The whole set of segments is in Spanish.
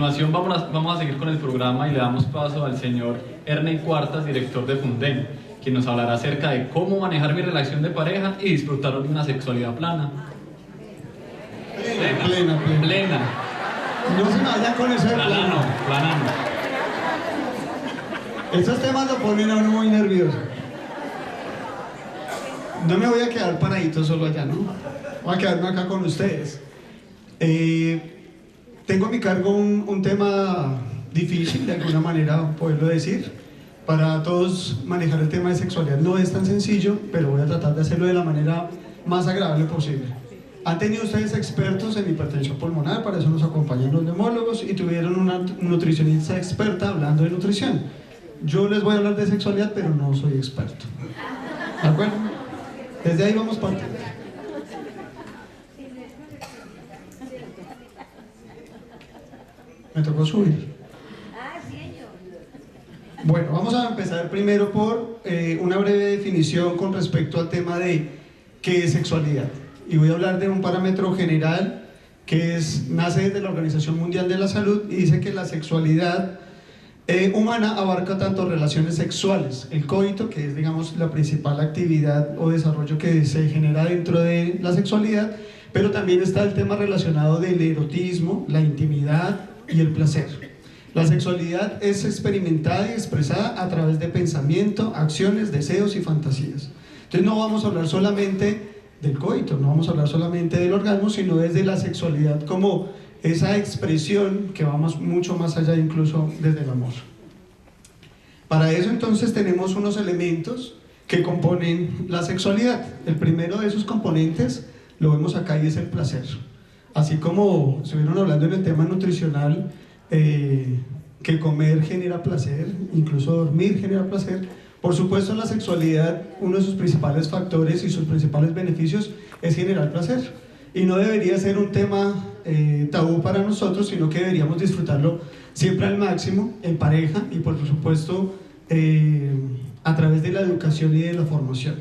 continuación vamos a seguir con el programa y le damos paso al señor Erney Cuartas, director de Fundem, quien nos hablará acerca de cómo manejar mi relación de pareja y disfrutar de una sexualidad plana. Plena. No se me vayan con eso de plano. Plana no. Esos temas lo ponen a uno muy nervioso. No me voy a quedar paradito solo allá, ¿no? Voy a quedarme acá con ustedes. Tengo a mi cargo un tema difícil, de alguna manera poderlo decir. Para todos manejar el tema de sexualidad no es tan sencillo, pero voy a tratar de hacerlo de la manera más agradable posible. ¿Han tenido ustedes expertos en hipertensión pulmonar? Para eso nos acompañan los neumólogos, y tuvieron una nutricionista experta hablando de nutrición. Yo les voy a hablar de sexualidad, pero no soy experto. ¿De acuerdo? Desde ahí vamos partiendo. Me tocó subir. Bueno, vamos a empezar primero por una breve definición con respecto al tema de qué es sexualidad. Y voy a hablar de un parámetro general que nace desde la Organización Mundial de la Salud, y dice que la sexualidad humana abarca tanto relaciones sexuales, el coito, que es, digamos, la principal actividad o desarrollo que se genera dentro de la sexualidad, pero también está el tema relacionado del erotismo, la intimidad y el placer. La sexualidad es experimentada y expresada a través de pensamiento, acciones, deseos y fantasías. Entonces no vamos a hablar solamente del coito, no vamos a hablar solamente del orgasmo, sino desde la sexualidad como esa expresión que va mucho más allá, incluso desde el amor. Para eso entonces tenemos unos elementos que componen la sexualidad. El primero de esos componentes lo vemos acá, y es el placer. Así como estuvieron hablando en el tema nutricional, que comer genera placer, incluso dormir genera placer. Por supuesto, en la sexualidad uno de sus principales factores y sus principales beneficios es generar placer, y no debería ser un tema tabú para nosotros, sino que deberíamos disfrutarlo siempre al máximo, en pareja, y por supuesto a través de la educación y de la formación.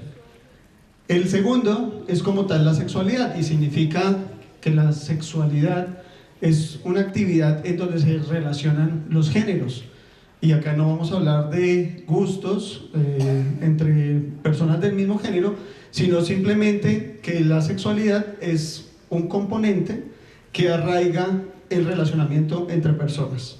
El segundo es como tal la sexualidad, y significa que la sexualidad es una actividad en donde se relacionan los géneros. Y acá no vamos a hablar de gustos entre personas del mismo género, sino simplemente que la sexualidad es un componente que arraiga el relacionamiento entre personas.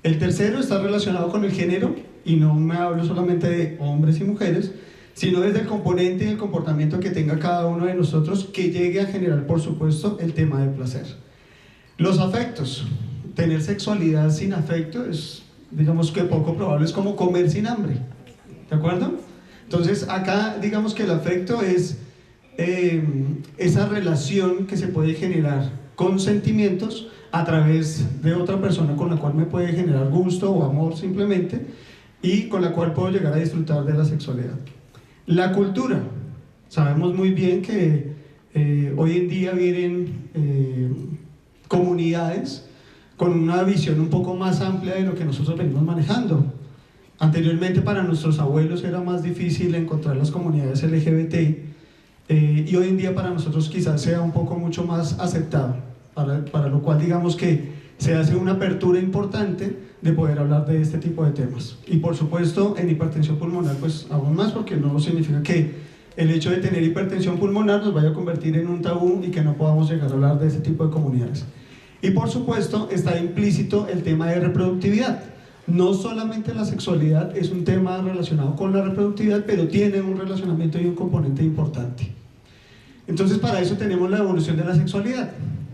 El tercero está relacionado con el género, y no me hablo solamente de hombres y mujeres, sino desde el componente y el comportamiento que tenga cada uno de nosotros, que llegue a generar, por supuesto, el tema del placer. Los afectos. Tener sexualidad sin afecto es, digamos que poco probable, es como comer sin hambre, ¿de acuerdo? Entonces acá digamos que el afecto es esa relación que se puede generar con sentimientos a través de otra persona con la cual me puede generar gusto o amor simplemente, y con la cual puedo llegar a disfrutar de la sexualidad. La cultura. Sabemos muy bien que hoy en día vienen comunidades con una visión un poco más amplia de lo que nosotros venimos manejando. Anteriormente para nuestros abuelos era más difícil encontrar las comunidades LGBT, y hoy en día para nosotros quizás sea un poco mucho más aceptado, para lo cual digamos que se hace una apertura importante de poder hablar de este tipo de temas. Y por supuesto en hipertensión pulmonar pues aún más, porque no significa que el hecho de tener hipertensión pulmonar nos vaya a convertir en un tabú y que no podamos llegar a hablar de este tipo de comunidades. Y por supuesto está implícito el tema de reproductividad. No solamente la sexualidad es un tema relacionado con la reproductividad, pero tiene un relacionamiento y un componente importante. Entonces para eso tenemos la evolución de la sexualidad.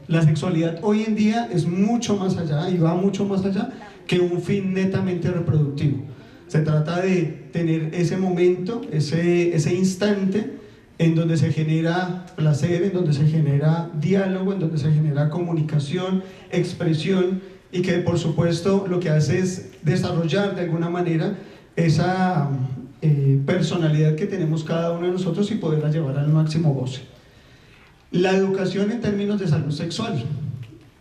La sexualidad hoy en día es mucho más allá, y va mucho más allá que un fin netamente reproductivo. Se trata de tener ese momento, ese instante en donde se genera placer, en donde se genera diálogo, en donde se genera comunicación, expresión, y que por supuesto lo que hace es desarrollar de alguna manera esa personalidad que tenemos cada uno de nosotros y poderla llevar al máximo goce. La educación en términos de salud sexual.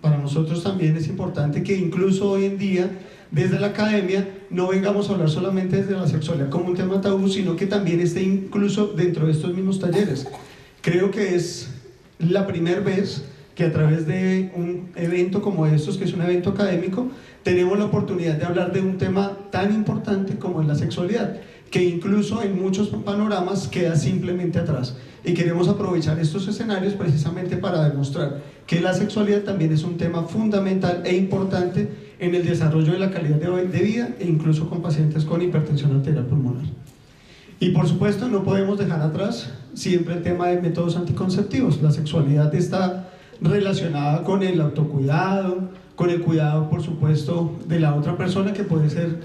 Para nosotros también es importante que incluso hoy en día, desde la academia, no vengamos a hablar solamente desde la sexualidad como un tema tabú, sino que también esté incluso dentro de estos mismos talleres. Creo que es la primera vez que a través de un evento como estos, que es un evento académico, tenemos la oportunidad de hablar de un tema tan importante como es la sexualidad, que incluso en muchos panoramas queda simplemente atrás. Y queremos aprovechar estos escenarios precisamente para demostrar que la sexualidad también es un tema fundamental e importante en el desarrollo de la calidad de vida e incluso con pacientes con hipertensión arterial pulmonar. Y por supuesto no podemos dejar atrás siempre el tema de métodos anticonceptivos. La sexualidad está relacionada con el autocuidado, con el cuidado por supuesto de la otra persona que puede ser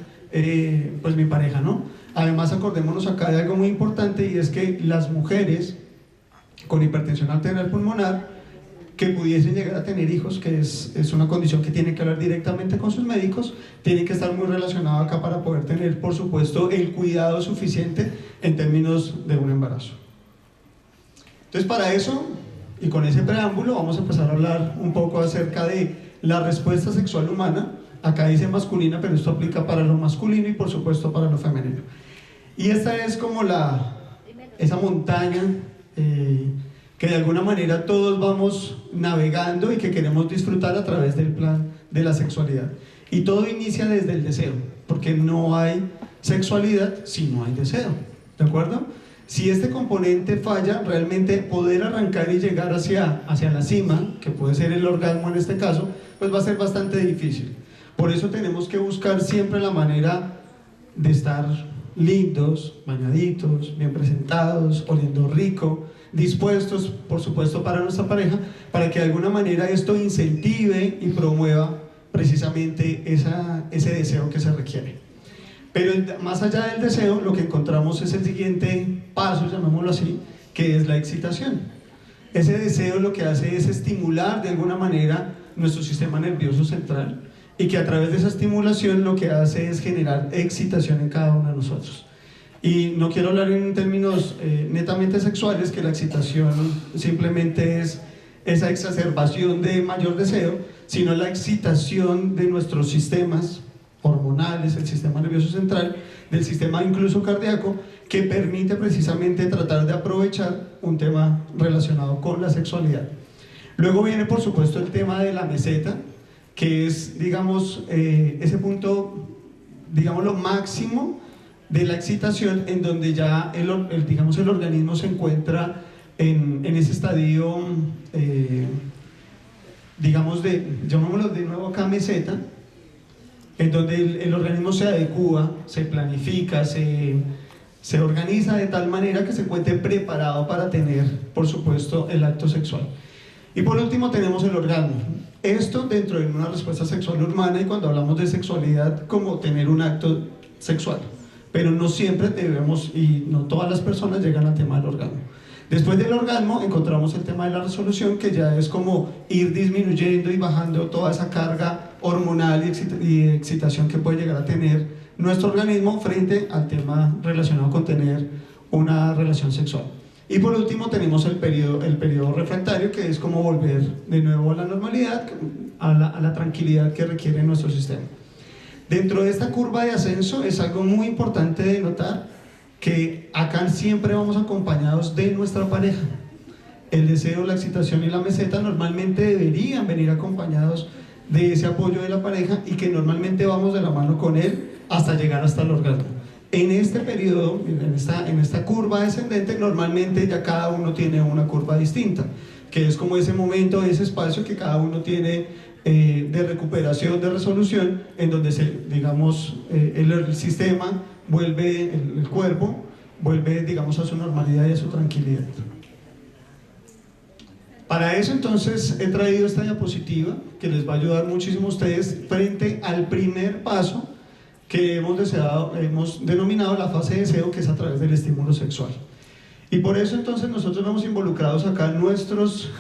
pues mi pareja, ¿no? Además acordémonos acá de algo muy importante, y es que las mujeres con hipertensión arterial pulmonar que pudiesen llegar a tener hijos, que es una condición que tienen que hablar directamente con sus médicos, tienen que estar muy relacionados acá para poder tener, por supuesto, el cuidado suficiente en términos de un embarazo. Entonces, para eso, y con ese preámbulo, vamos a empezar a hablar un poco acerca de la respuesta sexual humana. Acá dice masculina, pero esto aplica para lo masculino y, por supuesto, para lo femenino. Y esta es como esa montaña que de alguna manera todos vamos navegando y que queremos disfrutar a través del plan de la sexualidad. Y todo inicia desde el deseo, porque no hay sexualidad si no hay deseo, ¿de acuerdo? Si este componente falla, realmente poder arrancar y llegar hacia la cima, que puede ser el orgasmo en este caso, pues va a ser bastante difícil. Por eso tenemos que buscar siempre la manera de estar lindos, bañaditos, bien presentados, oliendo rico, dispuestos, por supuesto, para nuestra pareja, para que de alguna manera esto incentive y promueva precisamente ese deseo que se requiere. Pero más allá del deseo, lo que encontramos es el siguiente paso, llamémoslo así, que es la excitación. Ese deseo lo que hace es estimular de alguna manera nuestro sistema nervioso central, y que a través de esa estimulación lo que hace es generar excitación en cada uno de nosotros. Y no quiero hablar en términos netamente sexuales, que la excitación simplemente es esa exacerbación de mayor deseo, sino la excitación de nuestros sistemas hormonales, el sistema nervioso central, del sistema incluso cardíaco, que permite precisamente tratar de aprovechar un tema relacionado con la sexualidad. Luego viene, por supuesto, el tema de la meseta, que es, digamos, ese punto, digamos, lo máximo de la excitación, en donde ya el organismo se encuentra en ese estadio, digamos, llamémoslo de nuevo acá meseta, en donde el organismo se adecúa, se planifica, se organiza de tal manera que se encuentre preparado para tener, por supuesto, el acto sexual. Y por último tenemos el orgasmo. Esto dentro de una respuesta sexual humana, y cuando hablamos de sexualidad como tener un acto sexual. Pero no siempre debemos, y no todas las personas llegan al tema del orgasmo. Después del orgasmo encontramos el tema de la resolución, que ya es como ir disminuyendo y bajando toda esa carga hormonal y de excitación que puede llegar a tener nuestro organismo frente al tema relacionado con tener una relación sexual. Y por último tenemos el periodo refractario, que es como volver de nuevo a la normalidad, a la tranquilidad que requiere nuestro sistema. Dentro de esta curva de ascenso es algo muy importante de notar que acá siempre vamos acompañados de nuestra pareja. El deseo, la excitación y la meseta normalmente deberían venir acompañados de ese apoyo de la pareja, y que normalmente vamos de la mano con él hasta llegar hasta el orgasmo. En este periodo, en esta curva descendente, normalmente ya cada uno tiene una curva distinta, que es como ese momento, ese espacio que cada uno tiene de recuperación, de resolución, en donde el sistema vuelve, el cuerpo vuelve, digamos, a su normalidad y a su tranquilidad. Para eso entonces he traído esta diapositiva que les va a ayudar muchísimo a ustedes frente al primer paso que hemos denominado la fase de deseo, que es a través del estímulo sexual. Y por eso entonces nosotros vamos involucrados acá nuestros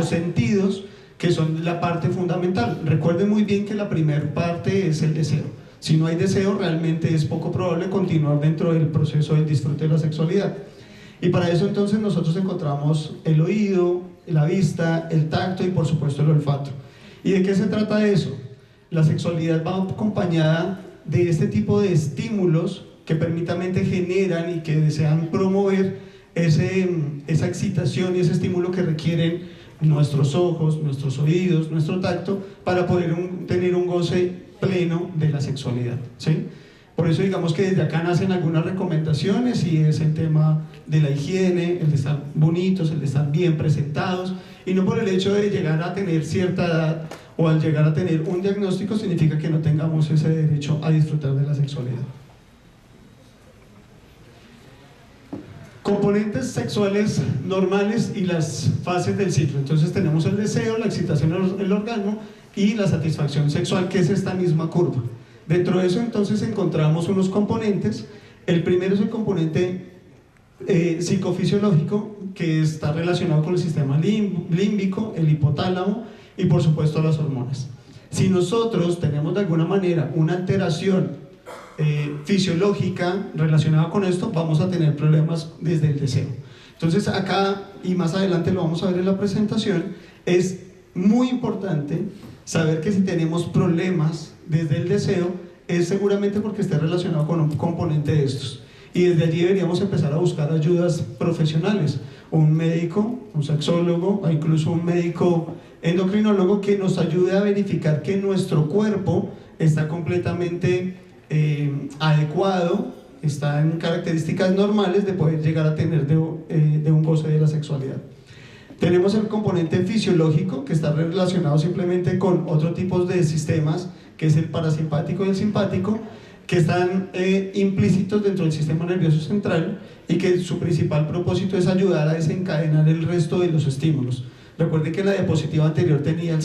sentidos, que son la parte fundamental. Recuerden muy bien que la primera parte es el deseo. Si no hay deseo, realmente es poco probable continuar dentro del proceso del disfrute de la sexualidad. Y para eso entonces nosotros encontramos el oído, la vista, el tacto y por supuesto el olfato. ¿Y de qué se trata eso? La sexualidad va acompañada de este tipo de estímulos que permitamente generan y que desean promover esa excitación y ese estímulo que requieren nuestros ojos, nuestros oídos, nuestro tacto, para poder tener un goce pleno de la sexualidad, ¿sí? Por eso digamos que desde acá nacen algunas recomendaciones, y es el tema de la higiene, el de estar bonitos, el de estar bien presentados, y no por el hecho de llegar a tener cierta edad o al llegar a tener un diagnóstico significa que no tengamos ese derecho a disfrutar de la sexualidad. Componentes sexuales normales y las fases del ciclo. Entonces tenemos el deseo, la excitación, el orgasmo y la satisfacción sexual, que es esta misma curva. Dentro de eso entonces encontramos unos componentes. El primero es el componente psicofisiológico, que está relacionado con el sistema límbico, el hipotálamo y por supuesto las hormonas. Si nosotros tenemos de alguna manera una alteración fisiológica relacionada con esto, vamos a tener problemas desde el deseo. Entonces acá, y más adelante lo vamos a ver en la presentación, es muy importante saber que si tenemos problemas desde el deseo, es seguramente porque esté relacionado con un componente de estos, y desde allí deberíamos empezar a buscar ayudas profesionales, un médico, un sexólogo o incluso un médico endocrinólogo que nos ayude a verificar que nuestro cuerpo está completamente adecuado, está en características normales de poder llegar a tener de un goce de la sexualidad. Tenemos el componente fisiológico, que está relacionado simplemente con otro tipo de sistemas, que es el parasimpático y el simpático, que están implícitos dentro del sistema nervioso central, y que su principal propósito es ayudar a desencadenar el resto de los estímulos. Recuerden que en la diapositiva anterior tenía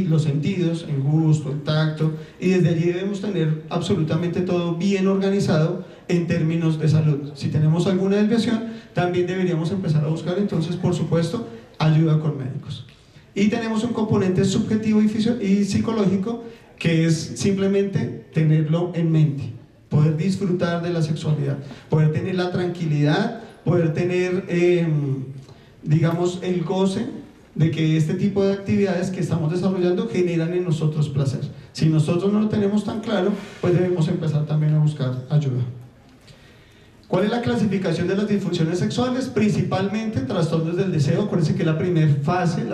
los sentidos, el gusto, el tacto, y desde allí debemos tener absolutamente todo bien organizado en términos de salud. Si tenemos alguna desviación, también deberíamos empezar a buscar entonces, por supuesto, ayuda con médicos. Y tenemos un componente subjetivo y psicológico, que es simplemente tenerlo en mente, poder disfrutar de la sexualidad, poder tener la tranquilidad, poder tener, digamos, el goce de que este tipo de actividades que estamos desarrollando generan en nosotros placer. Si nosotros no lo tenemos tan claro, pues debemos empezar también a buscar ayuda. ¿Cuál es la clasificación de las disfunciones sexuales? Principalmente trastornos del deseo. Acuérdense que la primera fase,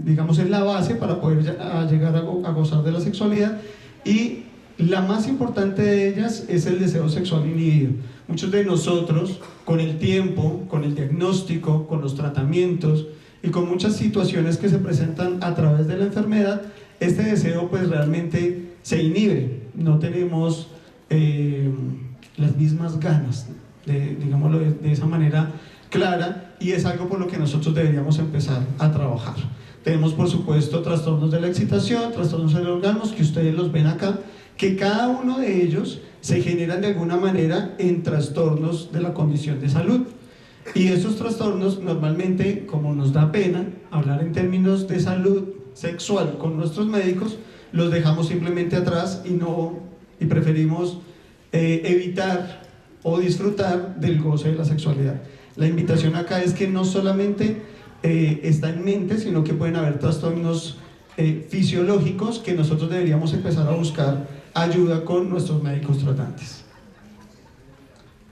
digamos, es la base para poder llegar a gozar de la sexualidad, y la más importante de ellas es el deseo sexual inhibido. Muchos de nosotros, con el tiempo, con el diagnóstico, con los tratamientos y con muchas situaciones que se presentan a través de la enfermedad, este deseo pues realmente se inhibe. No tenemos las mismas ganas, digámoslo de esa manera clara, y es algo por lo que nosotros deberíamos empezar a trabajar. Tenemos por supuesto trastornos de la excitación, trastornos del orgasmo, que ustedes los ven acá, que cada uno de ellos se generan de alguna manera en trastornos de la condición de salud. Y estos trastornos normalmente, como nos da pena hablar en términos de salud sexual con nuestros médicos, los dejamos simplemente atrás y preferimos evitar o disfrutar del goce de la sexualidad. La invitación acá es que no solamente está en mente, sino que pueden haber trastornos fisiológicos que nosotros deberíamos empezar a buscar ayuda con nuestros médicos tratantes.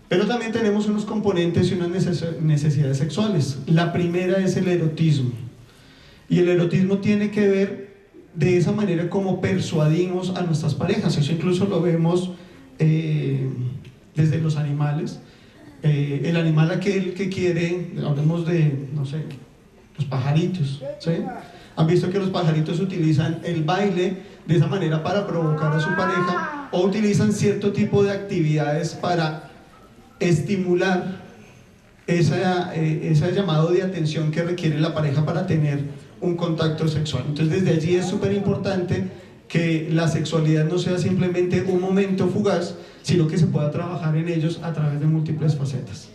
Pero también tenemos unos componentes y unas necesidades sexuales. La primera es el erotismo, y el erotismo tiene que ver de esa manera como persuadimos a nuestras parejas. Eso incluso lo vemos desde los animales. El animal aquel que quiere, hablemos de, no sé, los pajaritos, ¿sí? Han visto que los pajaritos utilizan el baile de esa manera para provocar a su pareja, o utilizan cierto tipo de actividades para estimular ese llamado de atención que requiere la pareja para tener un contacto sexual. Entonces desde allí es súper importante que la sexualidad no sea simplemente un momento fugaz, sino que se pueda trabajar en ellos a través de múltiples facetas.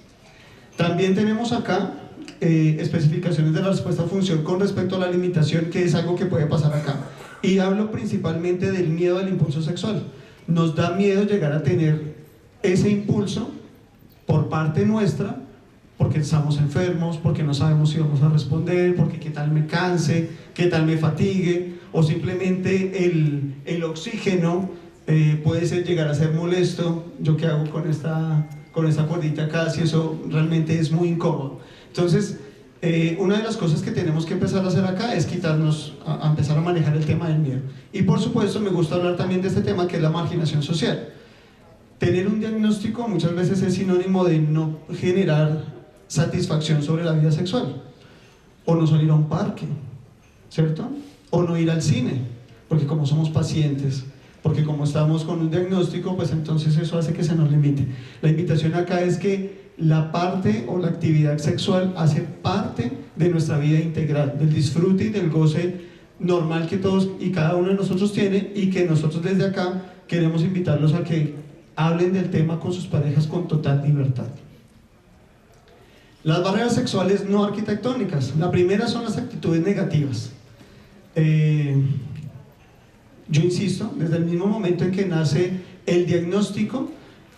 También tenemos acá especificaciones de la respuesta a función con respecto a la limitación, que es algo que puede pasar acá. Y hablo principalmente del miedo al impulso sexual. Nos da miedo llegar a tener ese impulso por parte nuestra, porque estamos enfermos, porque no sabemos si vamos a responder, porque qué tal me canse, qué tal me fatigue, o simplemente el oxígeno puede llegar a ser molesto. ¿Yo qué hago con con esa cuerdita acá, si eso realmente es muy incómodo. Entonces, una de las cosas que tenemos que empezar a hacer acá es a empezar a manejar el tema del miedo. Y por supuesto me gusta hablar también de este tema que es la marginación social. Tener un diagnóstico muchas veces es sinónimo de no generar satisfacción sobre la vida sexual, o no salir a un parque, ¿cierto? O no ir al cine, porque como somos pacientes, porque como estamos con un diagnóstico, pues entonces eso hace que se nos limite. La invitación acá es que la parte o la actividad sexual hace parte de nuestra vida integral, del disfrute y del goce normal que todos y cada uno de nosotros tiene, y que nosotros desde acá queremos invitarlos a que hablen del tema con sus parejas con total libertad. Las barreras sexuales no arquitectónicas. La primera son las actitudes negativas. Yo insisto, desde el mismo momento en que nace el diagnóstico,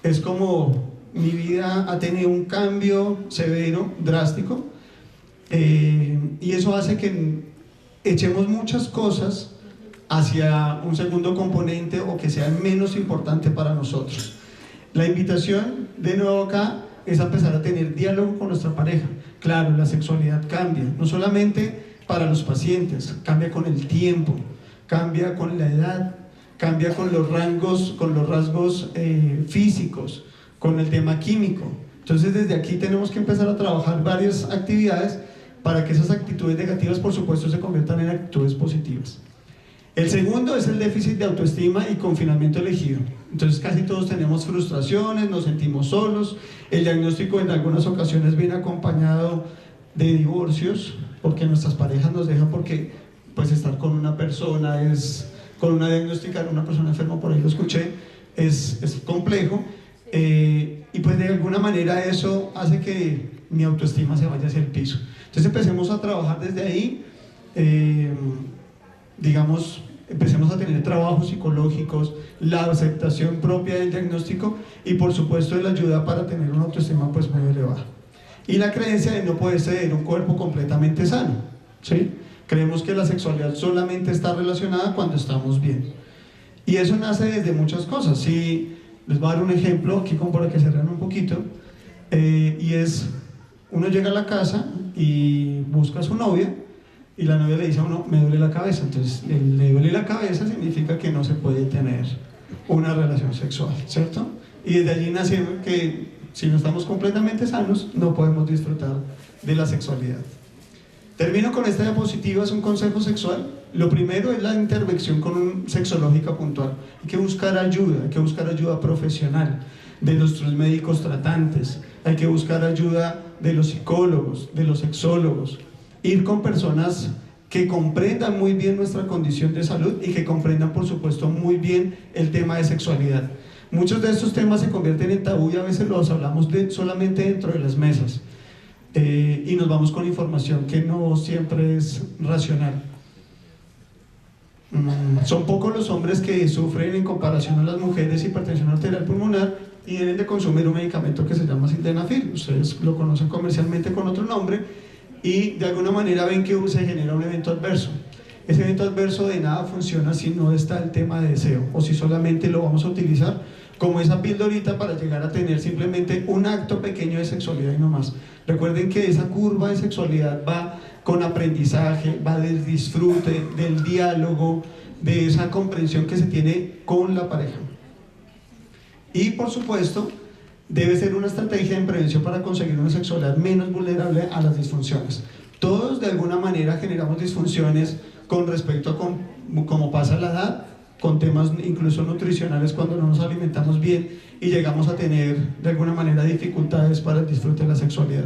es como mi vida ha tenido un cambio severo, drástico, y eso hace que echemos muchas cosas hacia un segundo componente o que sea menos importante para nosotros. La invitación de nuevo acá es a empezar a tener diálogo con nuestra pareja. Claro, la sexualidad cambia, no solamente para los pacientes, cambia con el tiempo, cambia con la edad, cambia con los rasgos físicos, con el tema químico. Entonces desde aquí tenemos que empezar a trabajar varias actividades para que esas actitudes negativas, por supuesto, se conviertan en actitudes positivas. El segundo es el déficit de autoestima y confinamiento elegido. Entonces casi todos tenemos frustraciones, nos sentimos solos. El diagnóstico en algunas ocasiones viene acompañado de divorcios, porque nuestras parejas nos dejan, porque pues estar con una persona con una diagnosticada, una persona enferma, por ahí lo escuché, es complejo, y pues de alguna manera eso hace que mi autoestima se vaya hacia el piso. Entonces empecemos a trabajar desde ahí, empecemos a tener trabajos psicológicos, la aceptación propia del diagnóstico y por supuesto la ayuda para tener una autoestima pues muy elevada. Y la creencia de no poder tener un cuerpo completamente sano, ¿sí? Creemos que la sexualidad solamente está relacionada cuando estamos bien. Y eso nace desde muchas cosas. Si les voy a dar un ejemplo, aquí como para que se rean un poquito, y es, uno llega a la casa y busca a su novia, y la novia le dice a uno, me duele la cabeza. Entonces, le duele la cabeza significa que no se puede tener una relación sexual, ¿cierto? Y desde allí nace que si no estamos completamente sanos, no podemos disfrutar de la sexualidad. Termino con esta diapositiva, es un consejo sexual. Lo primero es la intervención sexológica puntual. Hay que buscar ayuda profesional de nuestros médicos tratantes, hay que buscar ayuda de los psicólogos, de los sexólogos, ir con personas que comprendan muy bien nuestra condición de salud y que comprendan por supuesto muy bien el tema de sexualidad. Muchos de estos temas se convierten en tabú y a veces los hablamos solamente dentro de las mesas. Y nos vamos con información que no siempre es racional. Son pocos los hombres que sufren en comparación a las mujeres hipertensión arterial pulmonar y deben de consumir un medicamento que se llama sildenafil. Ustedes lo conocen comercialmente con otro nombre y de alguna manera ven que se genera un evento adverso. Ese evento adverso de nada funciona si no está el tema de deseo o si solamente lo vamos a utilizar como esa pildorita para llegar a tener simplemente un acto pequeño de sexualidad y no más. Recuerden que esa curva de sexualidad va con aprendizaje, va del disfrute, del diálogo, de esa comprensión que se tiene con la pareja. Y por supuesto, debe ser una estrategia en prevención para conseguir una sexualidad menos vulnerable a las disfunciones. Todos de alguna manera generamos disfunciones con respecto a cómo pasa la edad, con temas incluso nutricionales cuando no nos alimentamos bien y llegamos a tener de alguna manera dificultades para el disfrute de la sexualidad.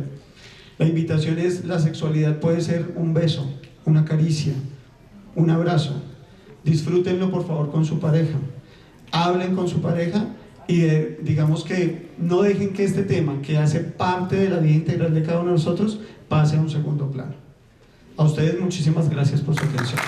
La invitación es, la sexualidad puede ser un beso, una caricia, un abrazo. Disfrútenlo por favor con su pareja, hablen con su pareja y digamos que no dejen que este tema que hace parte de la vida integral de cada uno de nosotros pase a un segundo plano. A ustedes muchísimas gracias por su atención.